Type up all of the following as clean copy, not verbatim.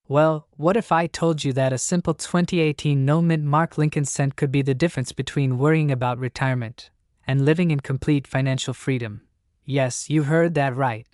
Well, what if I told you that a simple 2018 no-mint mark Lincoln cent could be the difference between worrying about retirement and living in complete financial freedom? Yes, you heard that right.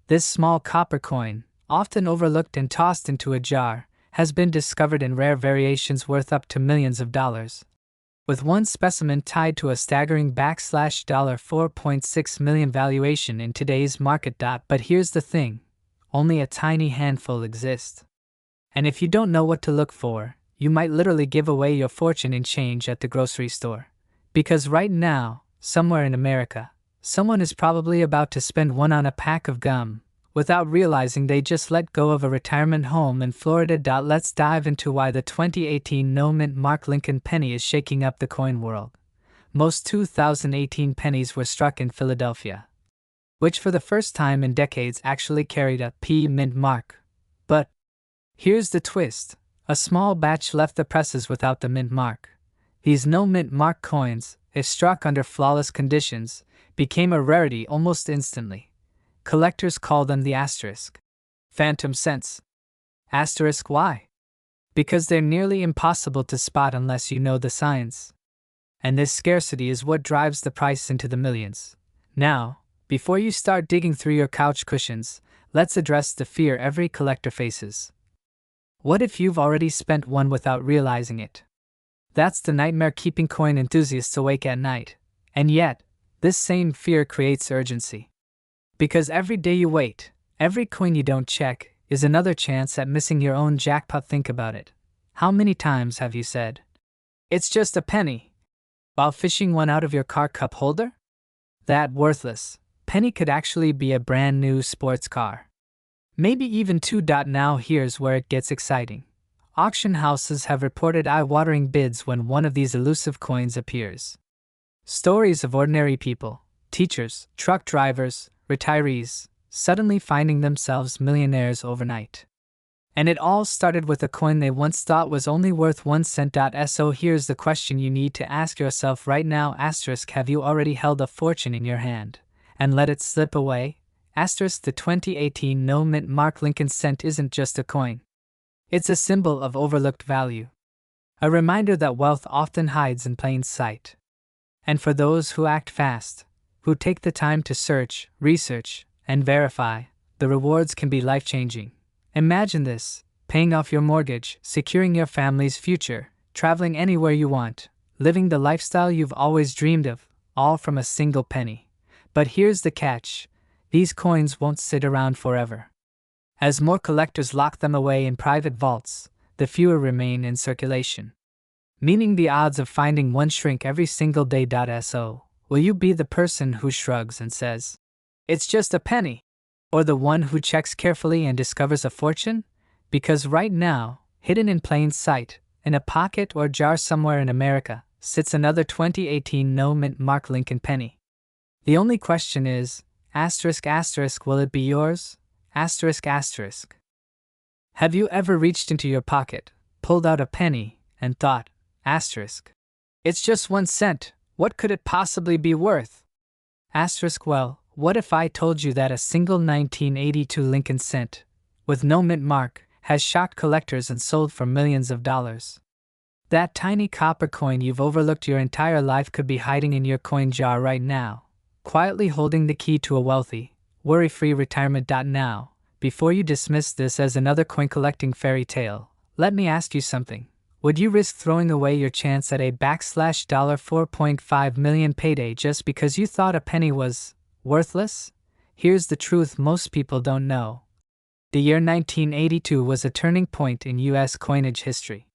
This small copper coin, often overlooked and tossed into a jar, has been discovered in rare variations worth up to millions of dollars. With one specimen tied to a staggering $4.6 million valuation in today's market. But here's the thing, only a tiny handful exist. And if you don't know what to look for, you might literally give away your fortune in change at the grocery store. Because right now, somewhere in America, someone is probably about to spend one on a pack of gum, without realizing they just let go of a retirement home in Florida. Let's dive into why the 2018 no-mint mark Lincoln penny is shaking up the coin world. Most 2018 pennies were struck in Philadelphia, which for the first time in decades actually carried a P mint mark. But here's the twist. A small batch left the presses without the mint mark. These no-mint mark coins, if struck under flawless conditions, became a rarity almost instantly. Collectors call them the asterisk. Phantom cents. Asterisk why? Because they're nearly impossible to spot unless you know the signs. And this scarcity is what drives the price into the millions. Now, before you start digging through your couch cushions, let's address the fear every collector faces. What if you've already spent one without realizing it? That's the nightmare keeping coin enthusiasts awake at night. And yet, this same fear creates urgency. Because every day you wait, every coin you don't check, is another chance at missing your own jackpot. Think about it. How many times have you said, "It's just a penny," while fishing one out of your car cup holder? That worthless penny could actually be a brand new sports car. Maybe even two. Now here's where it gets exciting. Auction houses have reported eye-watering bids when one of these elusive coins appears. Stories of ordinary people, teachers, truck drivers, retirees, suddenly finding themselves millionaires overnight. And it all started with a coin they once thought was only worth 1 cent. So here's the question you need to ask yourself right now. Asterisk, have you already held a fortune in your hand and let it slip away? Asterisk, the 2018 no-mint mark Lincoln cent isn't just a coin. It's a symbol of overlooked value. A reminder that wealth often hides in plain sight. And for those who act fast, who take the time to search, research, and verify, the rewards can be life-changing. Imagine this: paying off your mortgage, securing your family's future, traveling anywhere you want, living the lifestyle you've always dreamed of, all from a single penny. But here's the catch: these coins won't sit around forever. As more collectors lock them away in private vaults, the fewer remain in circulation. Meaning the odds of finding one shrink every single day. So, will you be the person who shrugs and says, "It's just a penny," or the one who checks carefully and discovers a fortune? Because right now, hidden in plain sight, in a pocket or jar somewhere in America, sits another 2018 no-mint mark Lincoln penny. The only question is, asterisk, will it be yours? Asterisk. Have you ever reached into your pocket, pulled out a penny, and thought, asterisk, "It's just 1 cent, what could it possibly be worth?" Asterisk, well, what if I told you that a single 1982 Lincoln cent, with no mint mark, has shocked collectors and sold for millions of dollars? That tiny copper coin you've overlooked your entire life could be hiding in your coin jar right now, quietly holding the key to a wealthy, worry-free retirement. Now, before you dismiss this as another coin collecting fairy tale, let me ask you something. Would you risk throwing away your chance at a $4.5 million payday just because you thought a penny was worthless? Here's the truth most people don't know. The year 1982 was a turning point in U.S. coinage history.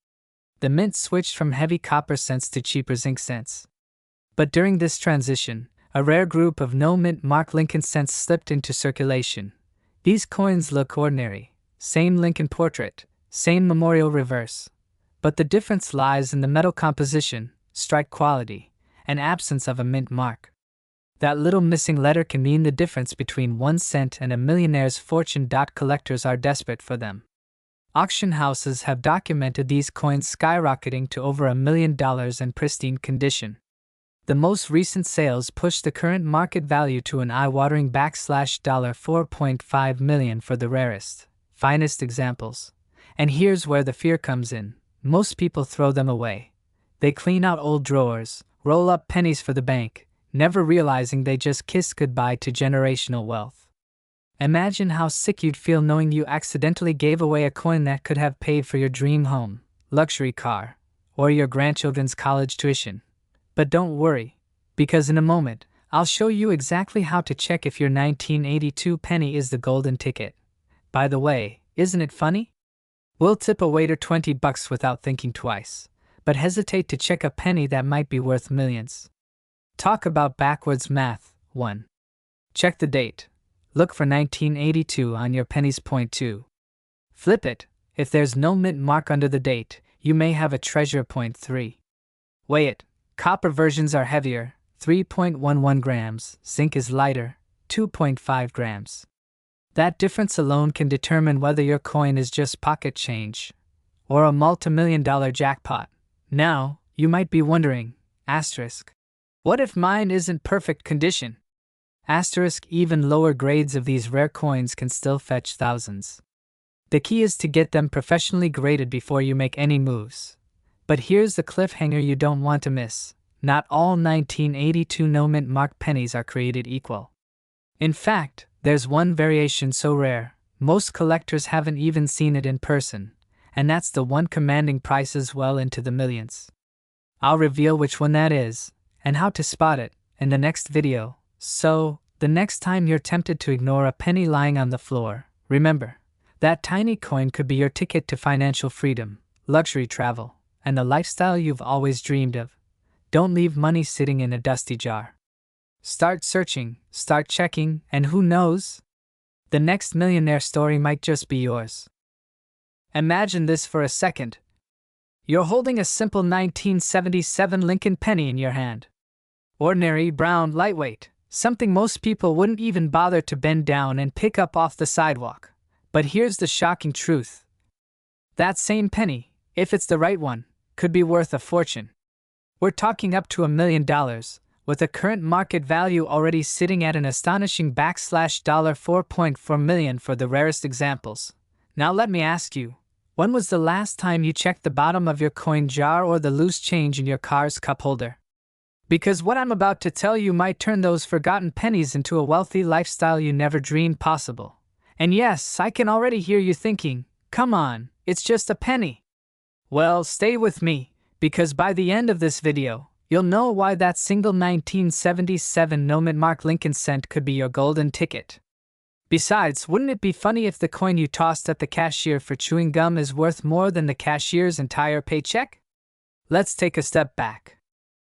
The mint switched from heavy copper cents to cheaper zinc cents. But during this transition, a rare group of no-mint mark Lincoln cents slipped into circulation. These coins look ordinary. Same Lincoln portrait, same memorial reverse. But the difference lies in the metal composition, strike quality, and absence of a mint mark. That little missing letter can mean the difference between 1 cent and a millionaire's fortune. Collectors are desperate for them. Auction houses have documented these coins skyrocketing to over $1 million in pristine condition. The most recent sales pushed the current market value to an eye-watering $4.5 million for the rarest, finest examples. And here's where the fear comes in. Most people throw them away. They clean out old drawers, roll up pennies for the bank, never realizing they just kissed goodbye to generational wealth. Imagine how sick you'd feel knowing you accidentally gave away a coin that could have paid for your dream home, luxury car, or your grandchildren's college tuition. But don't worry, because in a moment, I'll show you exactly how to check if your 1982 penny is the golden ticket. By the way, isn't it funny? We'll tip a waiter $20 without thinking twice, but hesitate to check a penny that might be worth millions. Talk about backwards math. 1. Check the date. Look for 1982 on your penny's point 2. Flip it. If there's no mint mark under the date, you may have a treasure point 3. Weigh it. Copper versions are heavier, 3.11 grams, zinc is lighter, 2.5 grams. That difference alone can determine whether your coin is just pocket change or a multi-million-dollar jackpot. Now, you might be wondering, asterisk, what if mine isn't perfect condition? Asterisk, even lower grades of these rare coins can still fetch thousands. The key is to get them professionally graded before you make any moves. But here's the cliffhanger you don't want to miss. Not all 1982 no-mint mark pennies are created equal. In fact, there's one variation so rare, most collectors haven't even seen it in person, and that's the one commanding prices well into the millions. I'll reveal which one that is, and how to spot it, in the next video. So, the next time you're tempted to ignore a penny lying on the floor, remember, that tiny coin could be your ticket to financial freedom, luxury travel, and the lifestyle you've always dreamed of. Don't leave money sitting in a dusty jar. Start searching, start checking, and who knows? The next millionaire story might just be yours. Imagine this for a second. You're holding a simple 1977 Lincoln Penny in your hand. Ordinary, brown, lightweight. Something most people wouldn't even bother to bend down and pick up off the sidewalk. But here's the shocking truth. That same penny, if it's the right one, could be worth a fortune. We're talking up to $1 million, with the current market value already sitting at an astonishing $4.4 million for the rarest examples. Now let me ask you, when was the last time you checked the bottom of your coin jar or the loose change in your car's cup holder? Because what I'm about to tell you might turn those forgotten pennies into a wealthy lifestyle you never dreamed possible. And yes, I can already hear you thinking, come on, it's just a penny. Well, stay with me, because by the end of this video, you'll know why that single 1977 no-mint mark Lincoln cent could be your golden ticket. Besides, wouldn't it be funny if the coin you tossed at the cashier for chewing gum is worth more than the cashier's entire paycheck? Let's take a step back.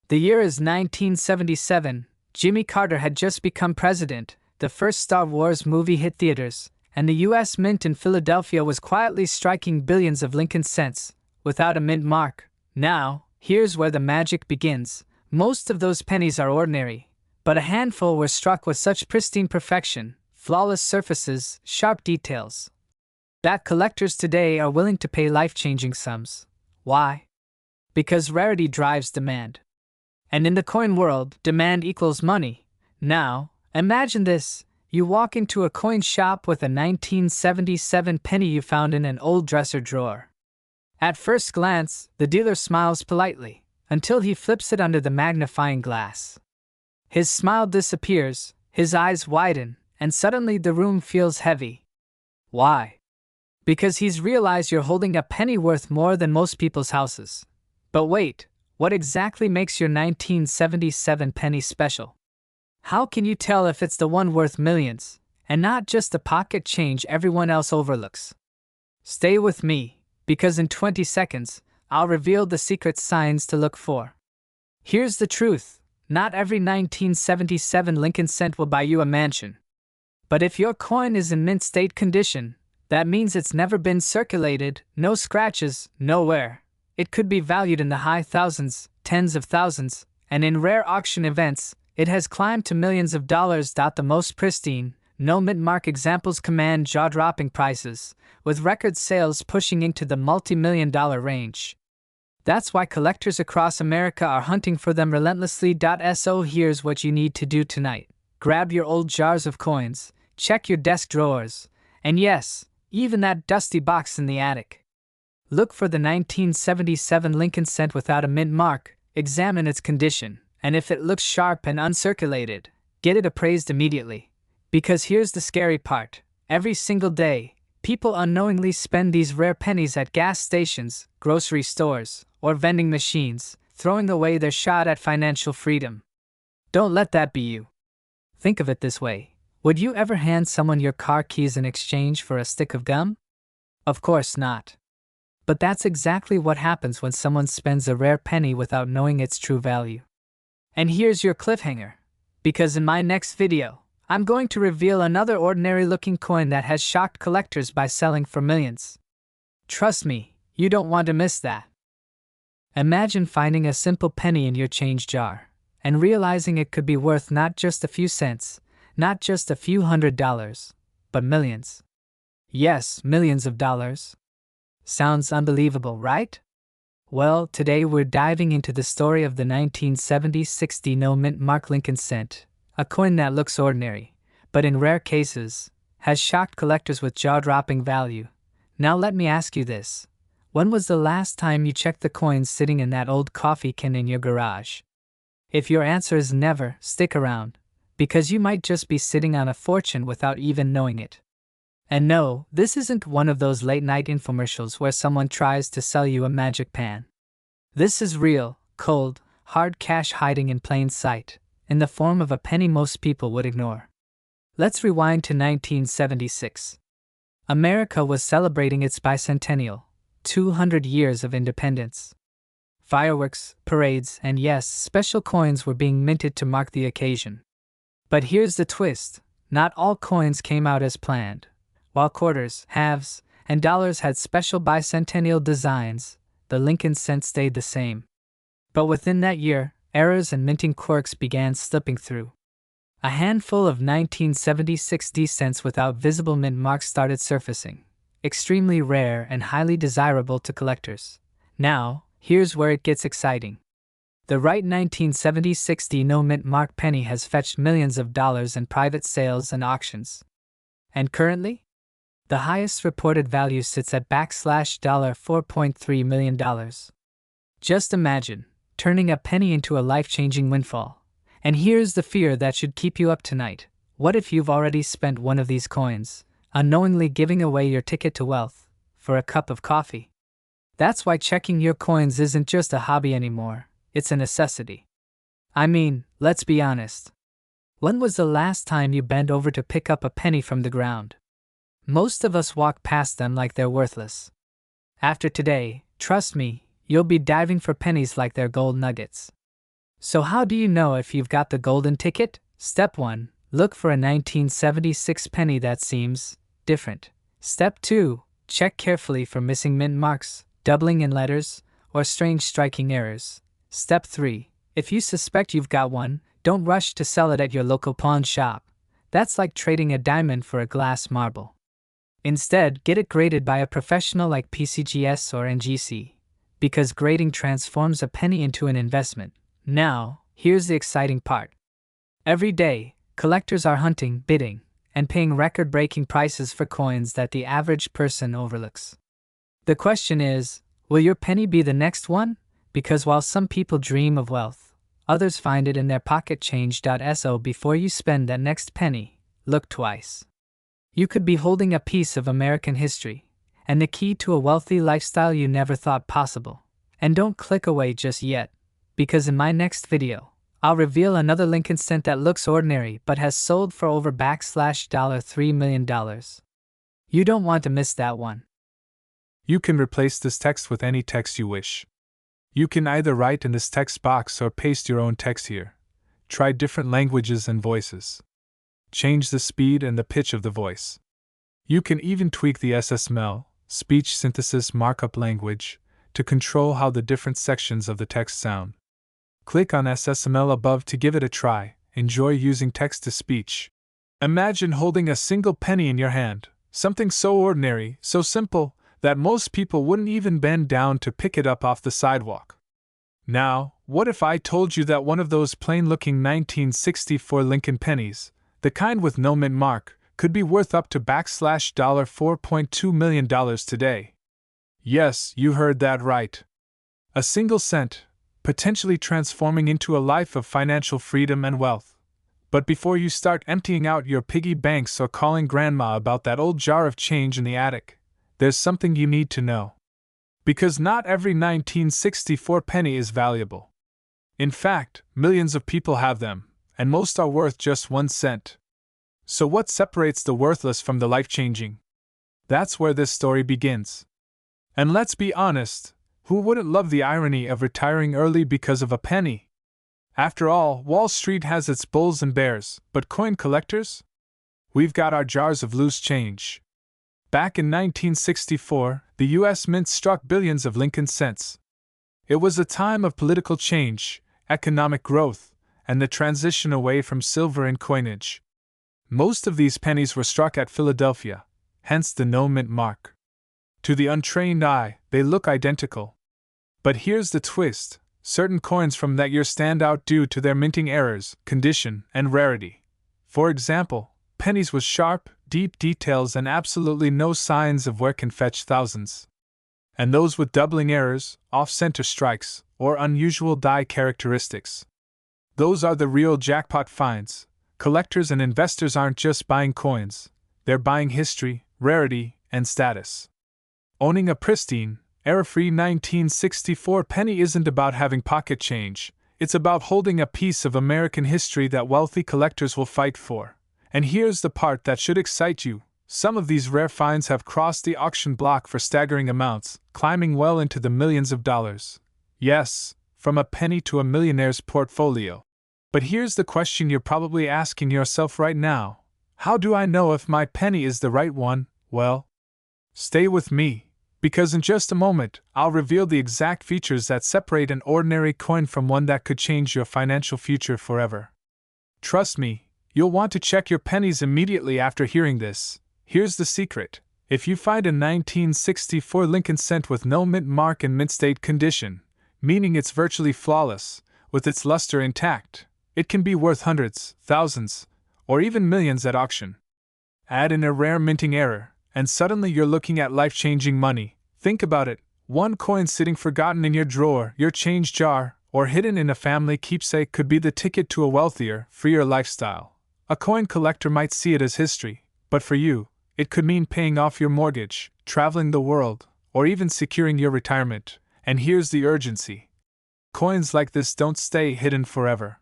The year is 1977, Jimmy Carter had just become president, the first Star Wars movie hit theaters, and the U.S. Mint in Philadelphia was quietly striking billions of Lincoln cents, without a mint mark. Now, here's where the magic begins. Most of those pennies are ordinary, but a handful were struck with such pristine perfection, flawless surfaces, sharp details, that collectors today are willing to pay life-changing sums. Why? Because rarity drives demand. And in the coin world, demand equals money. Now, imagine this. You walk into a coin shop with a 1977 penny you found in an old dresser drawer. At first glance, the dealer smiles politely, until he flips it under the magnifying glass. His smile disappears, his eyes widen, and suddenly the room feels heavy. Why? Because he's realized you're holding a penny worth more than most people's houses. But wait. What exactly makes your 1977 penny special? How can you tell if it's the one worth millions, and not just the pocket change everyone else overlooks? Stay with me, because in 20 seconds, I'll reveal the secret signs to look for. Here's the truth. Not every 1977 Lincoln cent will buy you a mansion. But if your coin is in mint state condition, that means it's never been circulated, no scratches, no wear. It could be valued in the high thousands, tens of thousands, and in rare auction events, it has climbed to millions of dollars. The most pristine, no mint mark examples command jaw-dropping prices, with record sales pushing into the multi-million-dollar range. That's why collectors across America are hunting for them relentlessly. So here's what you need to do tonight. Grab your old jars of coins, check your desk drawers, and yes, even that dusty box in the attic. Look for the 1977 Lincoln cent without a mint mark, examine its condition, and if it looks sharp and uncirculated, get it appraised immediately. Because here's the scary part. Every single day, people unknowingly spend these rare pennies at gas stations, grocery stores, or vending machines, throwing away their shot at financial freedom. Don't let that be you. Think of it this way. Would you ever hand someone your car keys in exchange for a stick of gum? Of course not. But that's exactly what happens when someone spends a rare penny without knowing its true value. And here's your cliffhanger. Because in my next video, I'm going to reveal another ordinary-looking coin that has shocked collectors by selling for millions. Trust me, you don't want to miss that. Imagine finding a simple penny in your change jar, and realizing it could be worth not just a few cents, not just a few $100s, but millions. Yes, millions of dollars. Sounds unbelievable, right? Well, today we're diving into the story of the 1970 60 no-mint mark Lincoln cent, a coin that looks ordinary, but in rare cases, has shocked collectors with jaw-dropping value. Now let me ask you this. When was the last time you checked the coins sitting in that old coffee can in your garage? If your answer is never, stick around, because you might just be sitting on a fortune without even knowing it. And no, this isn't one of those late-night infomercials where someone tries to sell you a magic pan. This is real, cold, hard cash hiding in plain sight, in the form of a penny most people would ignore. Let's rewind to 1976. America was celebrating its bicentennial, 200 years of independence. Fireworks, parades, and yes, special coins were being minted to mark the occasion. But here's the twist. Not all coins came out as planned. While quarters, halves, and dollars had special bicentennial designs, the Lincoln cent stayed the same. But within that year, errors and minting quirks began slipping through. A handful of 1976 cents without visible mint marks started surfacing, extremely rare and highly desirable to collectors. Now, here's where it gets exciting. The right 1976 no-mint mark penny has fetched millions of dollars in private sales and auctions. And currently, the highest reported value sits at $4.3 million. Just imagine turning a penny into a life-changing windfall. And here's the fear that should keep you up tonight. What if you've already spent one of these coins, unknowingly giving away your ticket to wealth, for a cup of coffee? That's why checking your coins isn't just a hobby anymore, it's a necessity. I mean, let's be honest. When was the last time you bent over to pick up a penny from the ground? Most of us walk past them like they're worthless. After today, trust me, you'll be diving for pennies like they're gold nuggets. So how do you know if you've got the golden ticket? Step 1. Look for a 1976 penny that seems different. Step 2. Check carefully for missing mint marks, doubling in letters, or strange striking errors. Step 3. If you suspect you've got one, don't rush to sell it at your local pawn shop. That's like trading a diamond for a glass marble. Instead, get it graded by a professional like PCGS or NGC, because grading transforms a penny into an investment. Now, here's the exciting part. Every day, collectors are hunting, bidding, and paying record-breaking prices for coins that the average person overlooks. The question is, will your penny be the next one? Because while some people dream of wealth, others find it in their pocket change. So before you spend that next penny, look twice. You could be holding a piece of American history, and the key to a wealthy lifestyle you never thought possible. And don't click away just yet, because in my next video, I'll reveal another Lincoln cent that looks ordinary but has sold for over $3 million. You don't want to miss that one. You can replace this text with any text you wish. You can either write in this text box or paste your own text here. Try different languages and voices. Change the speed and the pitch of the voice. You can even tweak the SSML, speech synthesis markup language, to control how the different sections of the text sound. Click on SSML above to give it a try. Enjoy using text-to-speech. Imagine holding a single penny in your hand, something so ordinary, so simple, that most people wouldn't even bend down to pick it up off the sidewalk. Now, what if I told you that one of those plain-looking 1964 Lincoln pennies, the kind with no mint mark, could be worth up to $4.2 million today? Yes, you heard that right. A single cent, potentially transforming into a life of financial freedom and wealth. But before you start emptying out your piggy banks or calling grandma about that old jar of change in the attic, there's something you need to know. Because not every 1964 penny is valuable. In fact, millions of people have them, and most are worth just 1 cent. So what separates the worthless from the life-changing? That's where this story begins. And let's be honest, who wouldn't love the irony of retiring early because of a penny? After all, Wall Street has its bulls and bears, but coin collectors? We've got our jars of loose change. Back in 1964, the U.S. Mint struck billions of Lincoln cents. It was a time of political change, economic growth, and the transition away from silver in coinage. Most of these pennies were struck at Philadelphia, hence the no mint mark. To the untrained eye, they look identical. But here's the twist: certain coins from that year stand out due to their minting errors, condition, and rarity. For example, pennies with sharp, deep details and absolutely no signs of wear can fetch thousands. And those with doubling errors, off-center strikes, or unusual die characteristics. Those are the real jackpot finds. Collectors and investors aren't just buying coins, they're buying history, rarity, and status. Owning a pristine, error-free 1964 penny isn't about having pocket change, it's about holding a piece of American history that wealthy collectors will fight for. And here's the part that should excite you: some of these rare finds have crossed the auction block for staggering amounts, climbing well into the millions of dollars. Yes, from a penny to a millionaire's portfolio. But here's the question you're probably asking yourself right now: how do I know if my penny is the right one? Well, stay with me, because in just a moment, I'll reveal the exact features that separate an ordinary coin from one that could change your financial future forever. Trust me, you'll want to check your pennies immediately after hearing this. Here's the secret: if you find a 1964 Lincoln cent with no mint mark in mint state condition, meaning it's virtually flawless, with its luster intact, it can be worth hundreds, thousands, or even millions at auction. Add in a rare minting error, and suddenly you're looking at life-changing money. Think about it: one coin sitting forgotten in your drawer, your change jar, or hidden in a family keepsake could be the ticket to a wealthier, freer lifestyle. A coin collector might see it as history, but for you, it could mean paying off your mortgage, traveling the world, or even securing your retirement. And here's the urgency: coins like this don't stay hidden forever.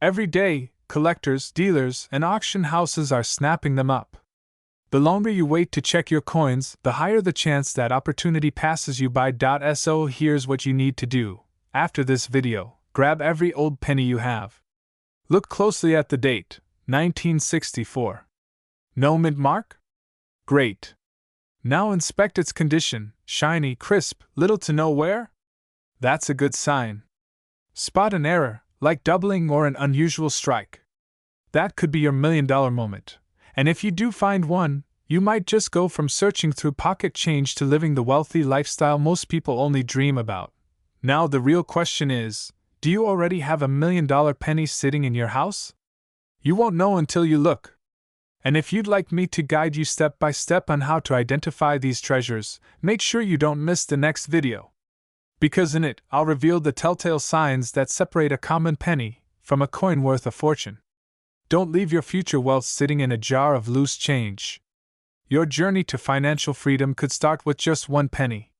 Every day, collectors, dealers, and auction houses are snapping them up. The longer you wait to check your coins, the higher the chance that opportunity passes you by. So here's what you need to do. After this video, grab every old penny you have. Look closely at the date, 1964. No mint mark? Great. Now inspect its condition: shiny, crisp, little to no wear? That's a good sign. Spot an error, like doubling or an unusual strike. That could be your million-dollar moment. And if you do find one, you might just go from searching through pocket change to living the wealthy lifestyle most people only dream about. Now the real question is, do you already have a million-dollar penny sitting in your house? You won't know until you look. And if you'd like me to guide you step by step on how to identify these treasures, make sure you don't miss the next video. Because in it, I'll reveal the telltale signs that separate a common penny from a coin worth a fortune. Don't leave your future wealth sitting in a jar of loose change. Your journey to financial freedom could start with just 1 penny.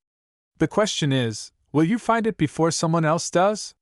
The question is, will you find it before someone else does?